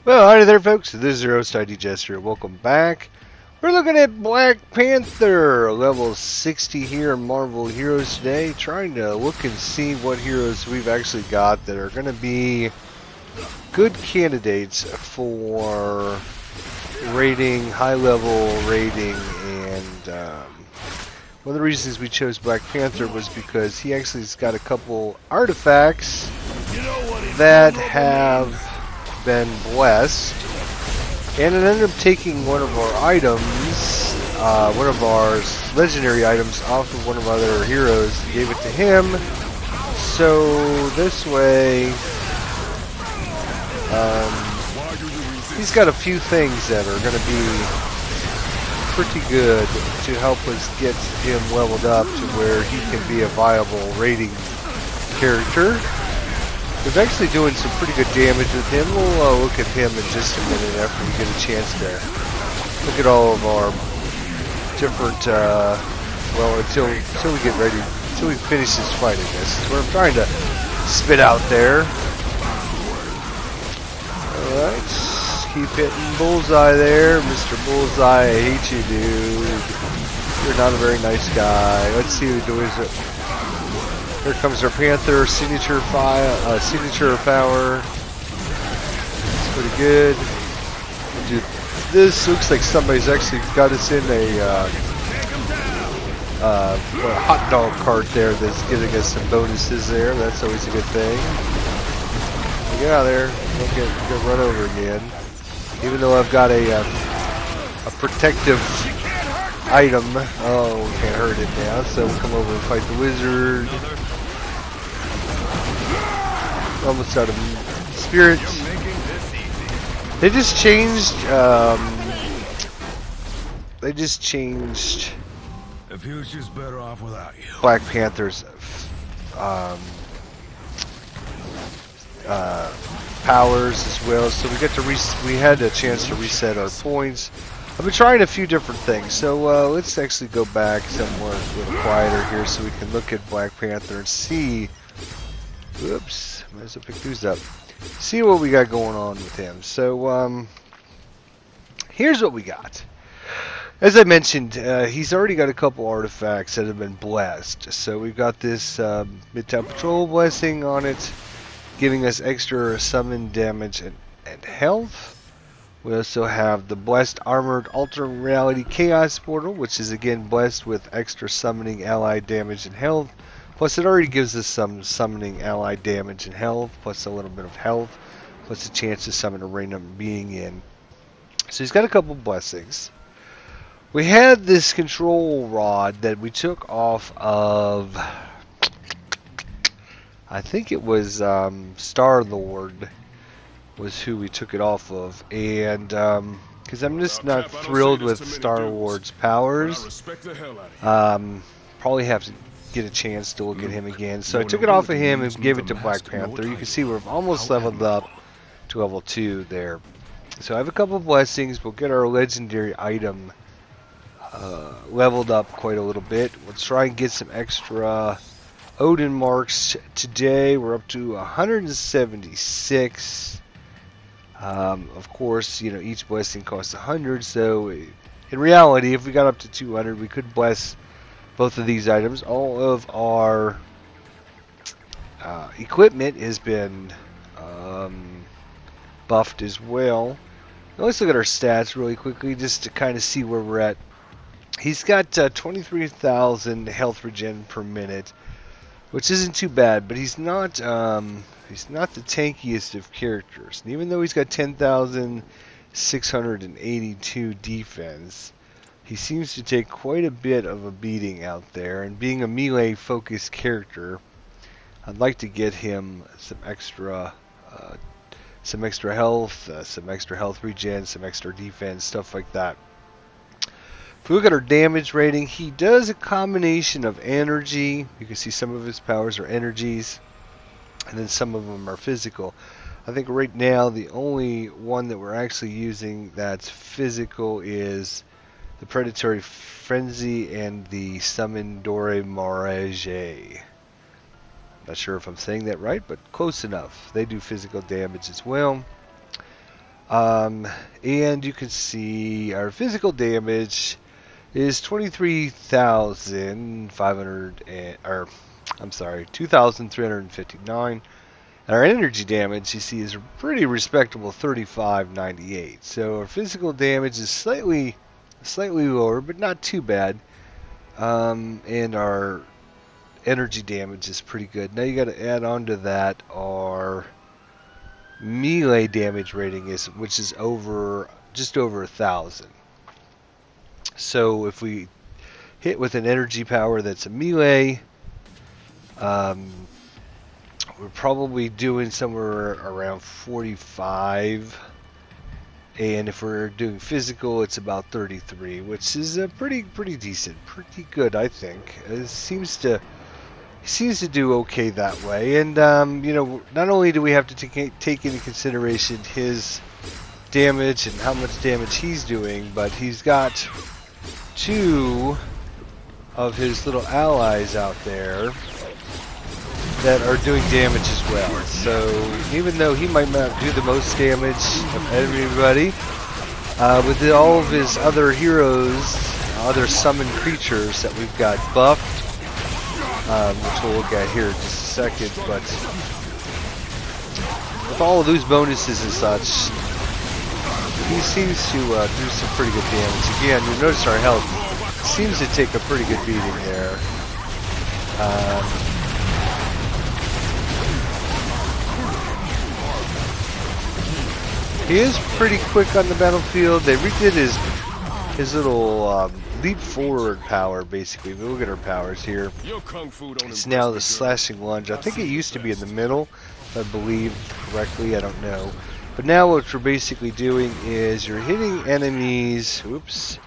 Well, hi there, folks. This is your host, ID Jester. Welcome back. We're looking at Black Panther, level 60 here in Marvel Heroes today. Trying to look and see what heroes we've actually got that are going to be good candidates for rating, high-level rating, and one of the reasons we chose Black Panther was because he actually has got a couple artifacts that have been blessed, and it ended up taking one of our items, one of our legendary items off of one of our other heroes and gave it to him. So this way, he's got a few things that are going to be pretty good to help us get him leveled up to where he can be a viable rating character. We're actually doing some pretty good damage with him. We'll look at him in just a minute after we get a chance to look at all of our different, well, until we get ready, until we finish this fight, I guess. That's what I'm trying to spit out there. Alright, keep hitting bullseye there. Mr. Bullseye, I hate you, dude. You're not a very nice guy. Let's see who does it. Here comes our Panther signature power. It's pretty good. Dude, this looks like somebody's actually got us in a hot dog cart there that's giving us some bonuses there. That's always a good thing. Get out of there. Don't get run over again. Even though I've got a protective item. Oh, we can't hurt it now. So we'll come over and fight the wizard. Almost out of spirit. They just changed. The future's better off without you. Black Panther's powers as well. So we had a chance to reset our points. I've been trying a few different things. So let's actually go back somewhere a little quieter here so we can look at Black Panther and see. Whoops, might as well pick these up. See what we got going on with him. So, here's what we got. As I mentioned, he's already got a couple artifacts that have been blessed. So we've got this Midtown Patrol blessing on it, giving us extra summon damage and health. We also have the blessed Armored Alternate Reality Chaos Portal, which is again blessed with extra summoning allied damage and health. Plus, it already gives us some summoning allied damage and health, plus a little bit of health, plus a chance to summon a random being in. So he's got a couple blessings. We had this control rod that we took off of, I think it was Star-Lord was who we took it off of, and because I'm just not thrilled with Star-Lord's powers, probably have to get a chance to look at him again. So I took it off of him and gave it to Black Panther. You can see we're almost leveled up to level 2 there. So I have a couple of blessings. We'll get our legendary item leveled up quite a little bit. Let's try and get some extra Odin marks today. We're up to 176. Of course, you know, each blessing costs 100. So in reality, if we got up to 200, we could bless both of these items. All of our equipment has been buffed as well. Now let's look at our stats really quickly just to kind of see where we're at. He's got 23,000 health regen per minute, which isn't too bad, but he's not the tankiest of characters. And even though he's got 10,682 defense, he seems to take quite a bit of a beating out there, and being a melee-focused character, I'd like to get him some extra health, some extra health regen, some extra defense, stuff like that. If we look at our damage rating, he does a combination of energy. You can see some of his powers are energies, and then some of them are physical. I think right now the only one that we're actually using that's physical is the Predatory Frenzy and the Summon Dore Marege. Not sure if I'm saying that right, but close enough. They do physical damage as well. And you can see our physical damage is 23,500, or I'm sorry, 2,359. And our energy damage, you see, is a pretty respectable 3598. So our physical damage is slightly lower, but not too bad. And our energy damage is pretty good. Now you got to add on to that our melee damage rating which is just over 1,000. So if we hit with an energy power that's a melee, we're probably doing somewhere around 45, and if we're doing physical, it's about 33, which is a pretty decent, pretty good, I think. It seems to do okay that way. And you know, not only do we have to take into consideration his damage and how much damage he's doing, but he's got 2 of his little allies out there that are doing damage as well. So even though he might not do the most damage of everybody, with all of his other heroes, other summoned creatures that we've got buffed, which we'll look at here in just a second, but with all of those bonuses and such, he seems to do some pretty good damage. Again, you notice our health seems to take a pretty good beating there. He is pretty quick on the battlefield. They redid his little leap forward power, basically. Look at our powers here. It's now the slashing lunge. I think it used to be in the middle, if I believe correctly. I don't know. But now what we're basically doing is you're hitting enemies. Oops.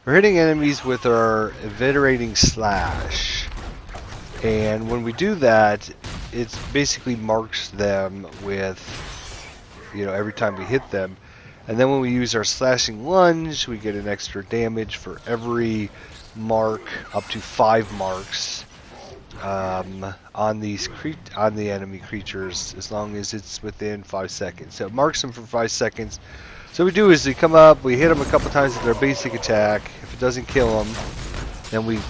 We're hitting enemies with our eviscerating slash. And when we do that, it basically marks them with, you know, every time we hit them. And then when we use our slashing lunge, we get an extra damage for every mark, up to 5 marks on the enemy creatures, as long as it's within 5 seconds. So it marks them for 5 seconds. So what we do is we come up, we hit them a couple times with their basic attack. If it doesn't kill them, then we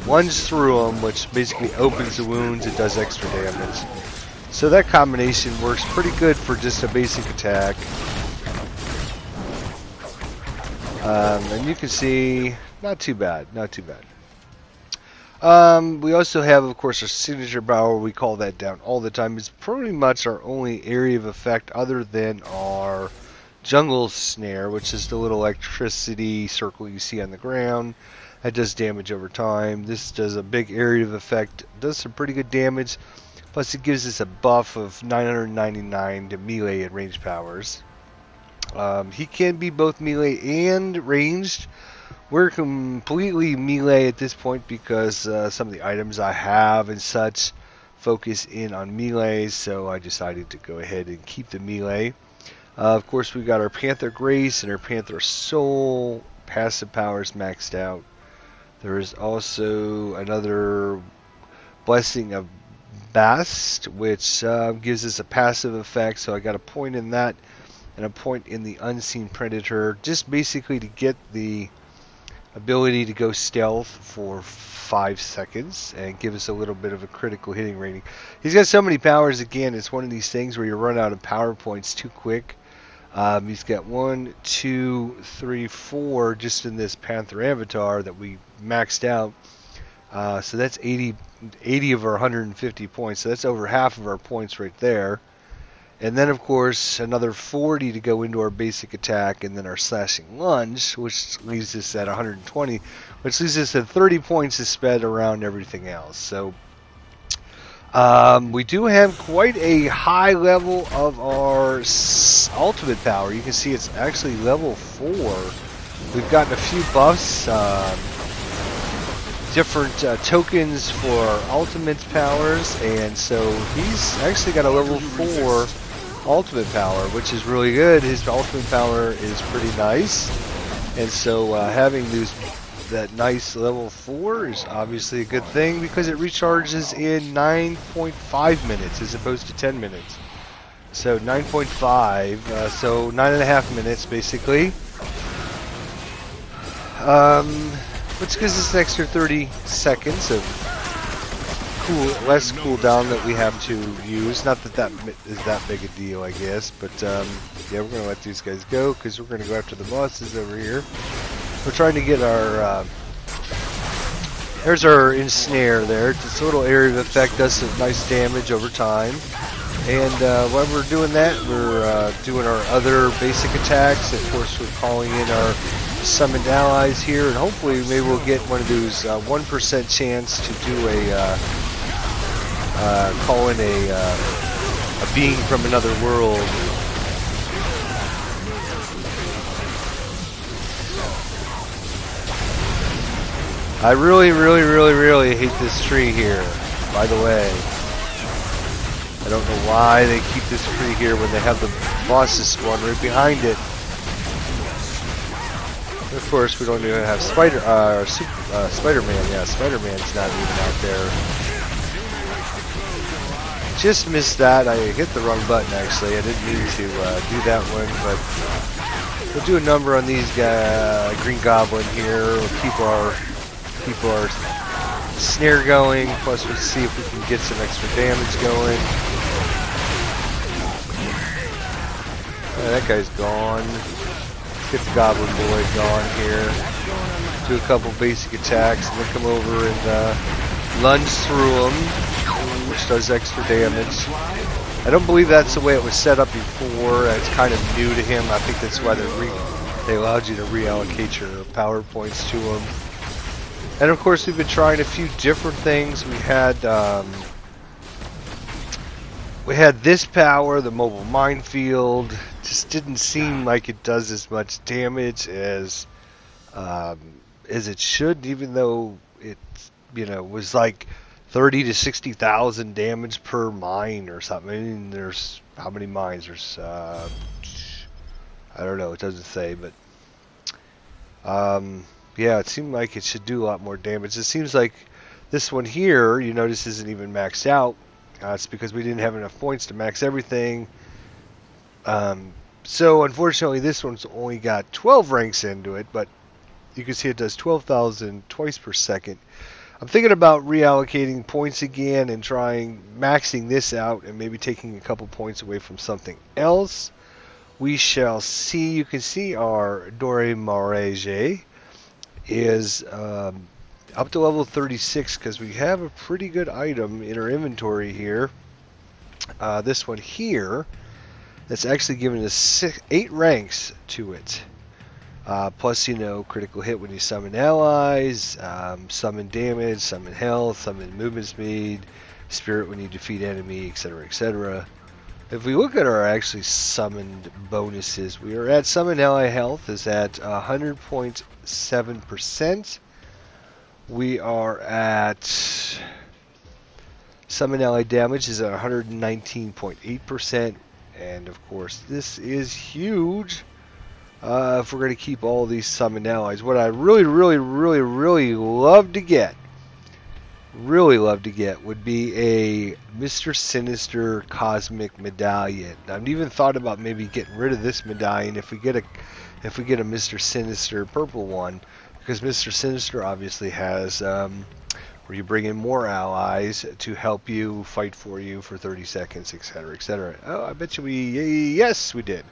lunge through them, which basically opens the wounds. It does extra damage. So that combination works pretty good for just a basic attack. And you can see, not too bad, not too bad. We also have, of course, our signature power. We call that down all the time. It's pretty much our only area of effect other than our jungle snare, which is the little electricity circle you see on the ground. That does damage over time. This does a big area of effect. Does some pretty good damage. Plus it gives us a buff of 999 to melee and range powers. He can be both melee and ranged. We're completely melee at this point because some of the items I have and such focus in on melee, so I decided to go ahead and keep the melee. Of course, we've got our Panther Grace and our Panther Soul passive powers maxed out. There is also another Blessing of Bast, which gives us a passive effect, so I got a point in that and a point in the Unseen Predator, just basically to get the ability to go stealth for 5 seconds and give us a little bit of a critical hitting rating. He's got so many powers. Again, it's one of these things where you run out of power points too quick. He's got 1, 2, 3, 4 just in this Panther avatar that we maxed out. So that's 80 of our 150 points. So that's over half of our points right there. And then, of course, another 40 to go into our basic attack, and then our slashing lunge, which leaves us at 120, which leaves us at 30 points to spend around everything else. So we do have quite a high level of our ultimate power. You can see it's actually level 4. We've gotten a few buffs, different tokens for ultimate powers, and so he's actually got a level 4 ultimate power, which is really good. His ultimate power is pretty nice, and so having that nice level 4 is obviously a good thing because it recharges in 9.5 minutes as opposed to 10 minutes. So 9.5, so 9.5 minutes basically. Which gives us an extra 30 seconds of less cooldown that we have to use. Not that that is that big a deal, I guess. But yeah, we're gonna let these guys go because we're gonna go after the bosses over here. We're trying to get our. There's our ensnare there. This little area of effect does some nice damage over time. And while we're doing that, we're doing our other basic attacks. Of course, we're calling in our summoned allies here, and hopefully maybe we'll get one of those 1% chance to do a call in a being from another world. I really hate this tree here, by the way. I don't know why they keep this tree here when they have the bosses spawn right behind it. And of course, we don't even have Spider-Man. Yeah, Spider-Man's not even out there. Just missed that. I hit the wrong button, actually. I didn't mean to do that one, but we'll do a number on these guys. Green Goblin here. We'll keep our snare going. Plus, we'll see if we can get some extra damage going. That guy's gone. Let's get the Goblin Boy gone here. Do a couple basic attacks and then come over and lunge through him, which does extra damage. I don't believe that's the way it was set up before. It's kind of new to him. I think that's why they allowed you to reallocate your power points to him. And of course, we've been trying a few different things. We had this power, the mobile minefield. Just didn't seem like it does as much damage as it should, even though it, was like 30 to 60,000 damage per mine or something. I mean, there's how many mines? There's I don't know. It doesn't say, but yeah, it seemed like it should do a lot more damage. It seems like this one here, you notice, isn't even maxed out. It's because we didn't have enough points to max everything. So unfortunately, this one's only got 12 ranks into it, but you can see it does 12,000 twice per second. I'm thinking about reallocating points again and trying maxing this out and maybe taking a couple points away from something else. We shall see. You can see our Dore Marege is up to level 36 because we have a pretty good item in our inventory here. This one here, that's actually giving us 8 ranks to it. Plus, critical hit when you summon allies, summon damage, summon health, summon movement speed, spirit when you defeat enemy, etc., etc. If we look at our actually summoned bonuses, we are at summon ally health is at 100.7%. We are at summon ally damage is at 119.8%, and of course this is huge. If we're going to keep all these summoned allies, what I really love to get would be a Mr. Sinister Cosmic Medallion. I've even thought about maybe getting rid of this medallion if we get a Mr. Sinister purple one, because Mr. Sinister obviously has where you bring in more allies to help you fight for you for 30 seconds, etc., etc. Oh, I bet you yes, we did.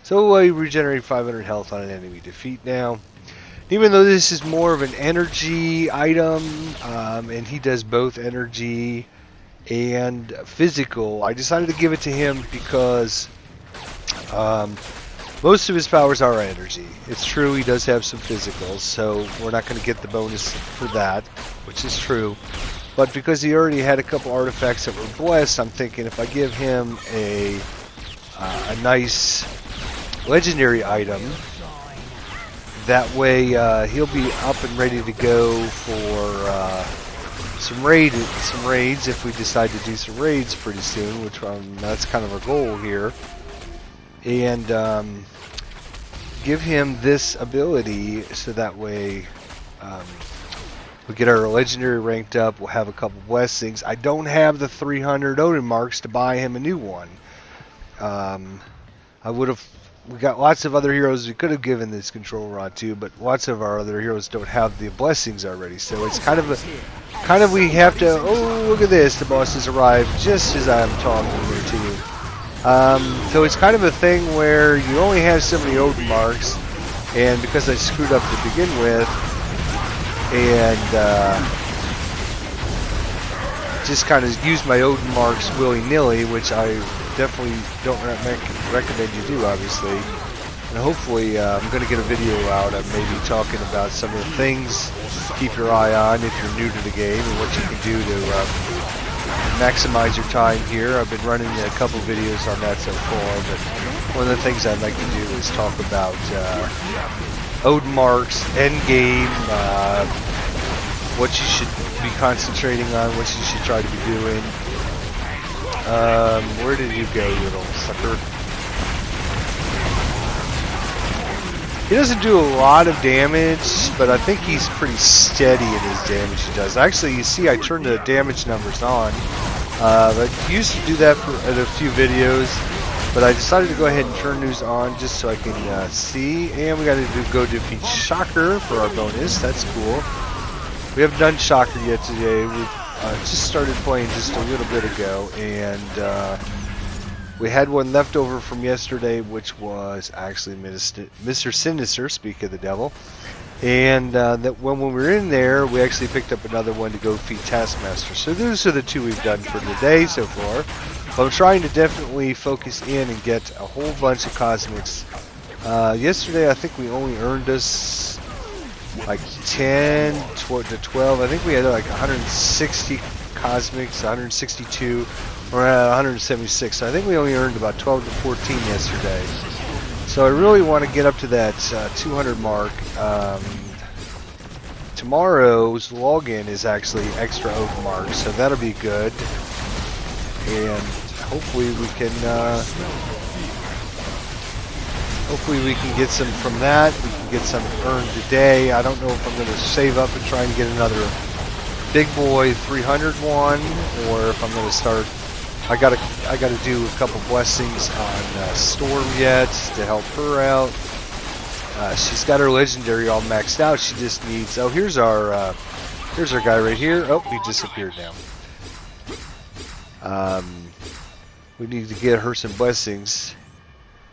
So we regenerate 500 health on an enemy defeat now. Even though this is more of an energy item, and he does both energy and physical, I decided to give it to him because most of his powers are energy. It's true he does have some physicals, so we're not going to get the bonus for that, which is true. But because he already had a couple artifacts that were blessed, I'm thinking if I give him a nice legendary item, that way he'll be up and ready to go for some raids if we decide to do some raids pretty soon, which that's kind of our goal here. And give him this ability so that way we'll get our legendary ranked up. We'll have a couple blessings. I don't have the 300 Odin marks to buy him a new one. We got lots of other heroes we could have given this control rod to, but lots of our other heroes don't have the blessings already. So it's kind of we have to. Oh, look at this! The boss has arrived just as I'm talking here to you. So it's kind of a thing where you only have so many Odin marks, and because I screwed up to begin with, and just kind of used my Odin marks willy-nilly, which I definitely don't recommend you do, obviously. And hopefully I'm going to get a video out of maybe talking about some of the things to keep your eye on if you're new to the game and what you can do to maximize your time here. I've been running a couple videos on that so far, but one of the things I'd like to do is talk about Odin marks, endgame, what you should be concentrating on, what you should try to be doing. Where did you go, you little sucker? He doesn't do a lot of damage, but I think he's pretty steady in his damage he does. Actually, you see I turned the damage numbers on. I used to do that in a few videos, but I decided to go ahead and turn these on just so I can see. And we got to go defeat Shocker for our bonus. That's cool. We haven't done Shocker yet today. We've just started playing just a little bit ago, and we had one left over from yesterday, which was actually Mr. Sinister, speak of the devil. And that when we were in there, we actually picked up another one to go defeat Taskmaster. So those are the two we've done for today so far. But I'm trying to definitely focus in and get a whole bunch of cosmics. Yesterday, I think we only earned us like 10 to 12. I think we had like 160 cosmics, 162, or 176. So I think we only earned about 12 to 14 yesterday. So I really want to get up to that 200 mark. Tomorrow's login is actually extra Odin marks, so that'll be good. And hopefully we can get some from that. We can get some earned today. I don't know if I'm going to save up and try and get another big boy 300 one, or if I'm going to start. I gotta do a couple blessings on Storm yet to help her out. She's got her legendary all maxed out. She just needs. Oh, here's our guy right here. Oh, he disappeared now. We need to get her some blessings.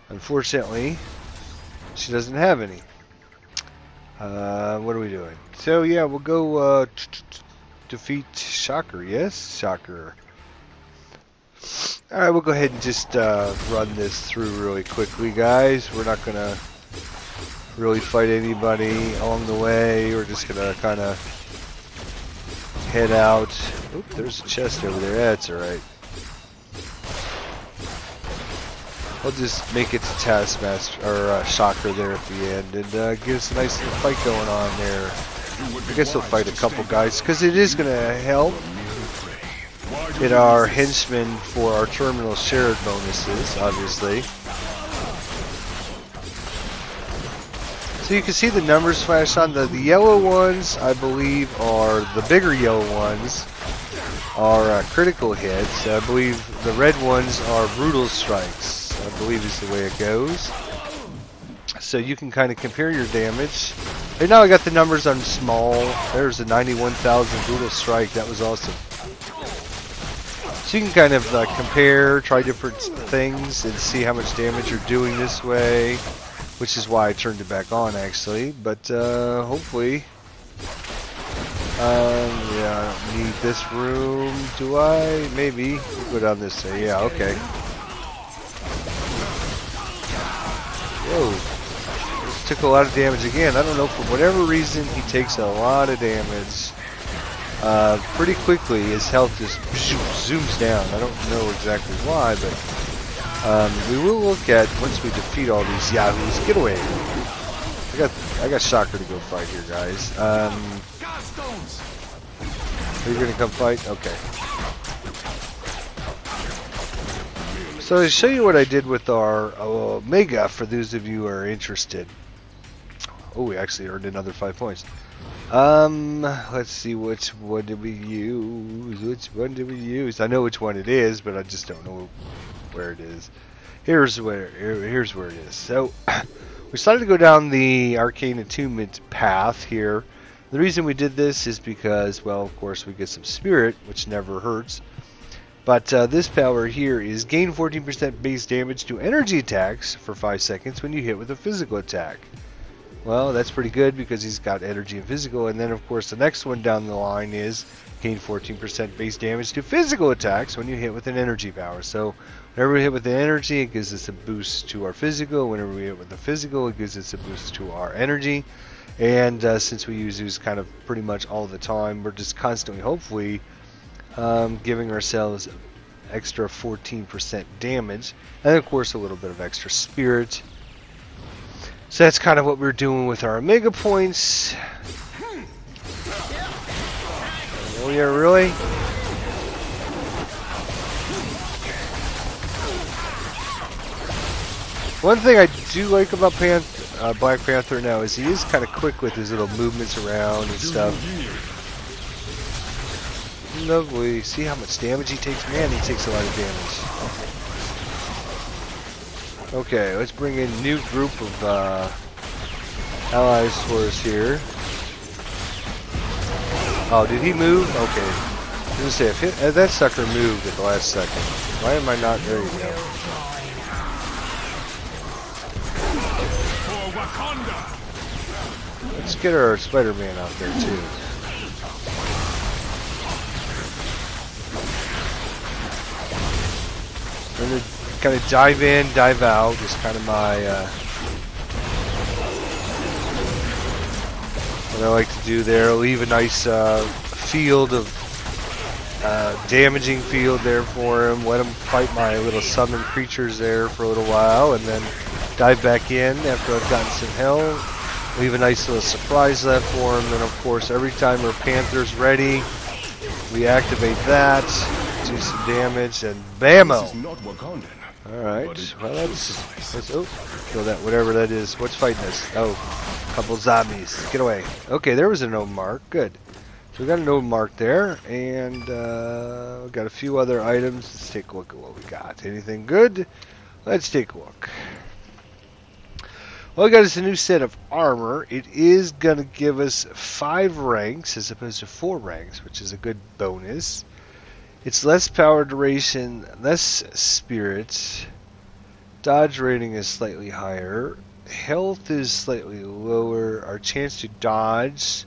Unfortunately, she doesn't have any. What are we doing? So yeah, we'll go defeat Shocker. Yes, Shocker. Alright, we'll go ahead and just run this through really quickly, guys. We're not gonna really fight anybody along the way. We're just gonna kind of head out. Oop, there's a chest over there. That's alright. I'll just make it to Taskmaster or Shocker there at the end, and give us a nice little fight going on there. I guess we'll fight a couple guys because it is gonna help get our henchmen for our terminal shared bonuses, obviously. So you can see the numbers flash on. The yellow ones, I believe, are the bigger yellow ones are critical hits. I believe the red ones are brutal strikes, I believe is the way it goes. So you can kind of compare your damage. And now I got the numbers on small. There's a 91,000 brutal strike. That was awesome. So you can kind of compare, try different things, and see how much damage you're doing this way, which is why I turned it back on, actually. But hopefully, yeah, I don't need this room, do I? Maybe. We'll go down this way. Yeah, okay. Whoa. This took a lot of damage again. I don't know, for whatever reason, he takes a lot of damage. Pretty quickly. His health just zooms down. I don't know exactly why, but we will look at once we defeat all these yahoos. Get away! I got Shocker to go fight here, guys. Are you gonna come fight? Okay. So to show you what I did with our Omega, for those of you who are interested. Oh, we actually earned another 5 points. Let's see, which one did we use? Which one did we use? I know which one it is, but I just don't know where it is. Here's where it is. So we decided to go down the arcane attunement path here. The reason we did this is because, well, of course, we get some spirit, which never hurts. But this power here is gain 14% base damage to energy attacks for 5 seconds when you hit with a physical attack. Well, that's pretty good because he's got energy and physical. And then, of course, the next one down the line is gain 14% base damage to physical attacks when you hit with an energy power. So whenever we hit with the energy, it gives us a boost to our physical. Whenever we hit with the physical, it gives us a boost to our energy. And since we use these kind of pretty much all the time, we're just constantly, hopefully, giving ourselves extra 14% damage. And, of course, a little bit of extra spirit. So that's kind of what we're doing with our Omega points. Oh yeah, really? One thing I do like about Black Panther now is he is kind of quick with his little movements around and stuff. Lovely. See how much damage he takes? Man, he takes a lot of damage. Okay, let's bring in a new group of allies for us here. Oh, did he move? Okay. I was gonna say, if that sucker moved at the last second. Why am I not? There you go. Let's get our Spider-Man out there too. I'm gonna kind of dive in, dive out. Just kind of my what I like to do there. Leave a nice field of damaging field there for him. Let him fight my little summon creatures there for a little while, and then dive back in after I've gotten some health. Leave a nice little surprise left for him. Then, of course, every time our Panther's ready, we activate that, do some damage, and bammo! Alright, well, let's oh, kill that, whatever that is. What's fighting us? Oh, a couple zombies. Get away. Okay, there was a no mark. Good. So we got a no mark there, and we got a few other items. Let's take a look at what we got. Anything good? Let's take a look. Well, we got us a new set of armor. It is going to give us 5 ranks as opposed to 4 ranks, which is a good bonus. It's less power duration, less spirit. Dodge rating is slightly higher. Health is slightly lower. Our chance to dodge,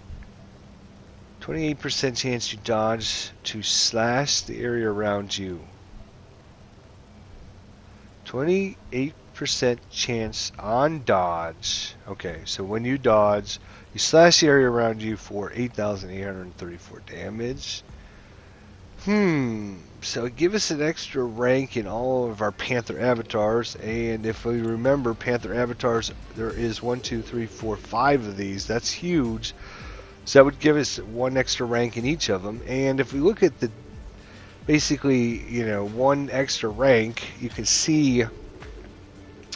28% chance to dodge to slash the area around you. 28% chance on dodge. Okay, so when you dodge, you slash the area around you for 8,834 damage. So give us an extra rank in all of our Panther avatars, and if we remember Panther avatars, there is 1, 2, 3, 4, 5 of these. That's huge. So that would give us 1 extra rank in each of them. And if we look at the basically, you know, 1 extra rank, you can see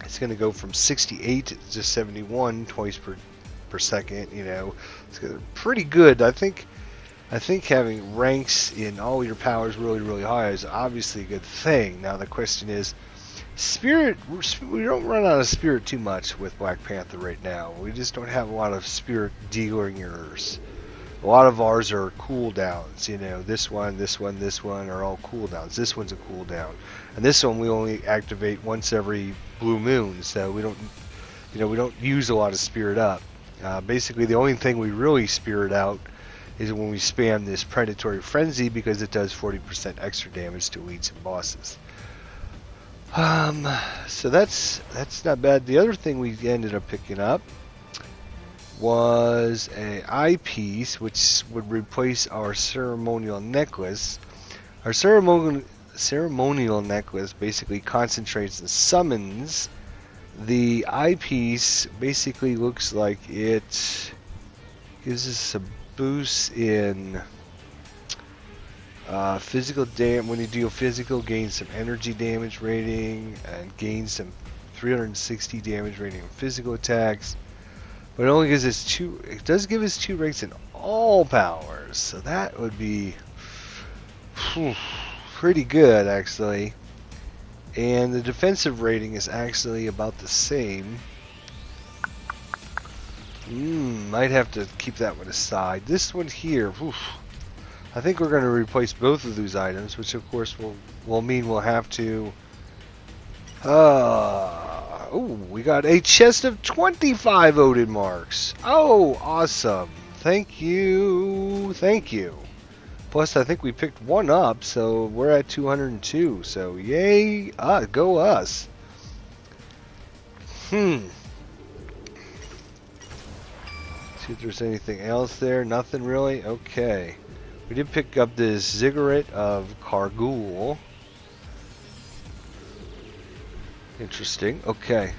it's going to go from 68 to 71 twice per second. You know, it's pretty good. I think having ranks in all your powers really high is obviously a good thing. Now the question is, spirit, we don't run out of spirit too much with Black Panther right now. We just don't have a lot of spirit dealers. A lot of ours are cooldowns. You know, this one are all cooldowns. This one's a cooldown, and this one we only activate once every blue moon. So we don't, you know, we don't use a lot of spirit up. Basically, the only thing we really spirit out is when we spam this predatory frenzy, because it does 40% extra damage to elites and bosses. So that's not bad. The other thing we ended up picking up was an eyepiece, which would replace our ceremonial necklace. Our ceremonial necklace basically concentrates and summons. The eyepiece basically looks like it gives us a boost in physical damage. When you deal physical, gain some energy damage rating and gain some 360 damage rating on physical attacks. But it only gives us 2. It does give us 2 ranks in all powers, so that would be pretty good actually. And the defensive rating is actually about the same. Might have to keep that one aside. This one here, oof, I think we're going to replace both of those items, which of course will mean we'll have to... we got a chest of 25 Odin marks. Oh, awesome. Thank you. Thank you. Plus, I think we picked one up, so we're at 202. So, yay. Go us. See if there's anything else there. Nothing really? Okay. We did pick up this Ziggurat of Kargul. Interesting. Okay.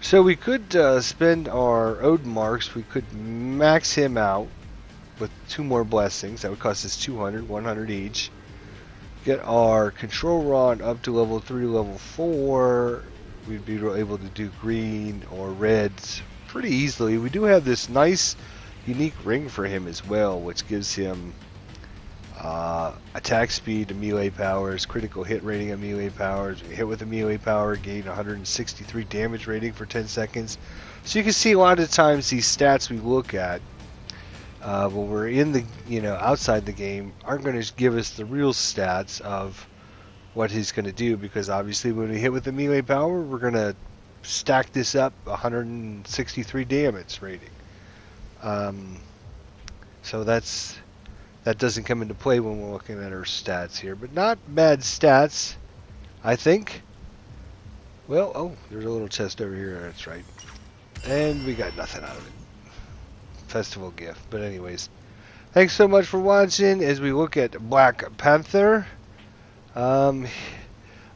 So we could spend our Odin marks. We could max him out with 2 more blessings. That would cost us 200, 100 each. Get our control rod up to level 3, level 4. We'd be able to do green or reds pretty easily. We do have this nice unique ring for him as well, which gives him attack speed to melee powers, critical hit rating of melee powers. When you hit with a melee power, gain 163 damage rating for 10 seconds. So you can see a lot of times these stats we look at when we're in the, outside the game aren't going to give us the real stats of what he's going to do, because obviously when we hit with the melee power, we're going to stack this up 163 damage rating. So that doesn't come into play when we're looking at our stats here, but not bad stats, I think. Well, oh, there's a little chest over here. That's right, and we got nothing out of it. Festival gift, but anyways, thanks so much for watching as we look at Black Panther.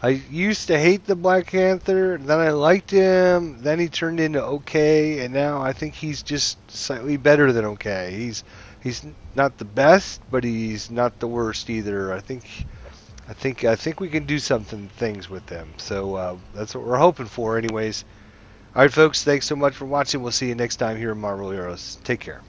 I used to hate the Black Panther, then I liked him, then he turned into okay, and now I think he's just slightly better than okay. He's not the best, but he's not the worst either. I think we can do things with him. So that's what we're hoping for anyways. Alright folks, thanks so much for watching. We'll see you next time here in Marvel Heroes. Take care.